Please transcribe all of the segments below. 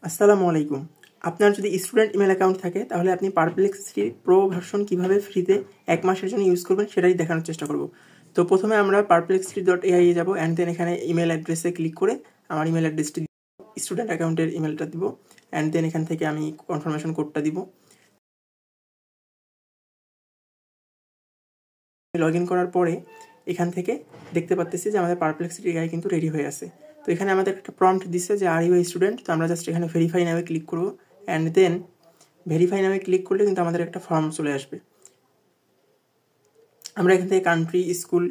আসসালামু আলাইকুম। আপনার যদি স্টুডেন্ট ইমেল অ্যাকাউন্ট থাকে তাহলে আপনি পারপ্লেক্সিটি প্রো ভার্সন কীভাবে ফ্রিতে ১ মাসের জন্য ইউজ করবেন সেটাই দেখানোর চেষ্টা করব। তো প্রথমে আমরা perplexity.ai এ যাব অ্যান্ড দেন এখানে ইমেল অ্যাড্রেসে ক্লিক করে আমার ইমেল অ্যাড্রেসটি স্টুডেন্ট অ্যাকাউন্টের ইমেলটা দিব অ্যান্ড দেন এখান থেকে আমি কনফার্মেশন কোডটা দিব। লগ ইন করার পরে এখান থেকে দেখতে পাচ্তেছি যে আমাদের পারপ্লেক্সিটি এআই কিন্তু রেডি হয়ে আছে। তো এখানে আমাদের একটা প্রম্পট দিচ্ছে যে আর ইউ এ স্টুডেন্ট। তো আমরা জাস্ট এখানে ভেরিফাই নামে ক্লিক করব অ্যান্ড দেন ভেরিফাই নামে ক্লিক করলে কিন্তু আমাদের একটা ফর্ম চলে আসবে। আমরা এখান থেকে কান্ট্রি, স্কুল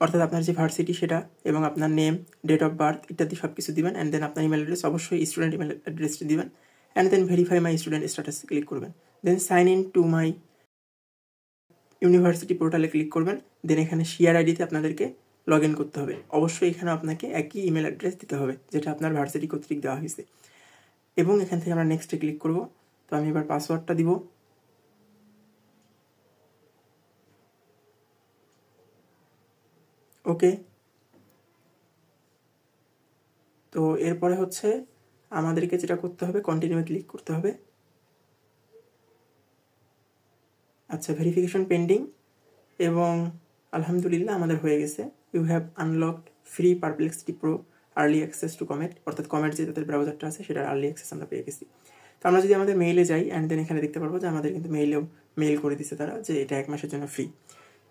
অর্থাৎ আপনার যে ভার্সিটি সেটা এবং আপনার নেম, ডেট অফ বার্থ ইত্যাদি সব কিছু দিবেন অ্যান্ড দেন আপনার ইমেল অ্যাড্রেস অবশ্যই স্টুডেন্ট ইমেল অ্যাড্রেসটি দিবেন and then verify my student status click করবেন। Then sign in to my university পোর্টালে ক্লিক করবেন। দেন এখানে শেয়ার আইডিতে আপনাদেরকে লগ ইন করতে হবে। অবশ্যই এখানে আপনাকে একই ইমেল অ্যাড্রেস দিতে হবে যেটা আপনার ভার্সিটি কর্তৃক দেওয়া হয়েছে এবং এখান থেকে আমরা নেক্সটে ক্লিক করব। তো আমি এবার পাসওয়ার্ডটা দিব। ওকে। তো এরপরে হচ্ছে আমাদেরকে যেটা করতে হবে কন্টিনিউ ক্লিক করতে হবে। আচ্ছা, ভেরিফিকেশন পেন্ডিং এবং আলহামদুলিল্লাহ আমাদের হয়ে গেছে। You have unlocked free Perplexity Pro early access to Comet, অর্থাৎ কমেট যে তাদের ব্রাউজারটা আছে সেটার আর্লি অ্যাক্সেস আমরা পেয়ে গেছি। তো আমরা যদি আমাদের মেইলে যাই অ্যান্ড দেন এখানে দেখতে পারবো যে আমাদের কিন্তু মেইল করে দিচ্ছে তারা যে এটা 1 মাসের জন্য ফ্রি।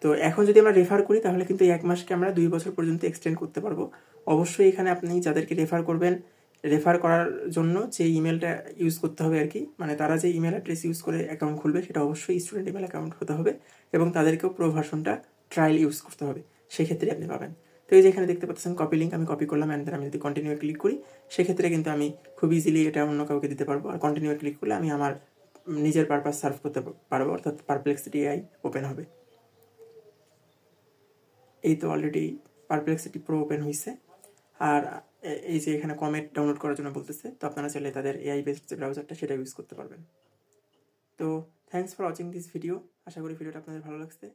তো এখন যদি আমরা রেফার করি তাহলে কিন্তু এই 1 মাসকে আমরা 2 বছর পর্যন্ত এক্সটেন্ড করতে পারবো। অবশ্যই এখানে আপনি যাদেরকে রেফার করবেন, রেফার করার জন্য যে ইমেলটা ইউজ করতে হবে আর কি, মানে তারা যে ইমেল অ্যাড্রেস ইউজ করে অ্যাকাউন্ট খুলবে সেটা অবশ্যই স্টুডেন্ট ইমেল অ্যাকাউন্ট হতে হবে এবং তাদেরকেও প্রো ভার্সনটা ট্রায়াল ইউজ করতে হবে, সেক্ষেত্রে আপনি পাবেন। তো এই যে এখানে দেখতে পাচ্ছেন কপি লিঙ্ক, আমি কপি করলাম অ্যান্ড দেন আমি যদি কন্টিনিউ ক্লিক করি সেক্ষেত্রে কিন্তু আমি খুব ইজিলি এটা অন্য কাউকে দিতে পারবো। আর কন্টিনিউ ক্লিক করলে আমি আমার নিজের পারপাস সার্ভ করতে পারবো, অর্থাৎ পারপ্লেক্সিটি এআই ওপেন হবে। এই তো অলরেডি পারপ্লেক্সিটি প্রো ওপেন হয়েছে। আর এই যে এখানে কমেট ডাউনলোড করার জন্য বলতেছে, তো আপনারা চাইলে তাদের এআই বেসড যে ব্রাউজারটা সেটা ইউজ করতে পারবেন। তো thanks for watching this video. আশা করি ভিডিওটা আপনাদের ভালো লাগছে।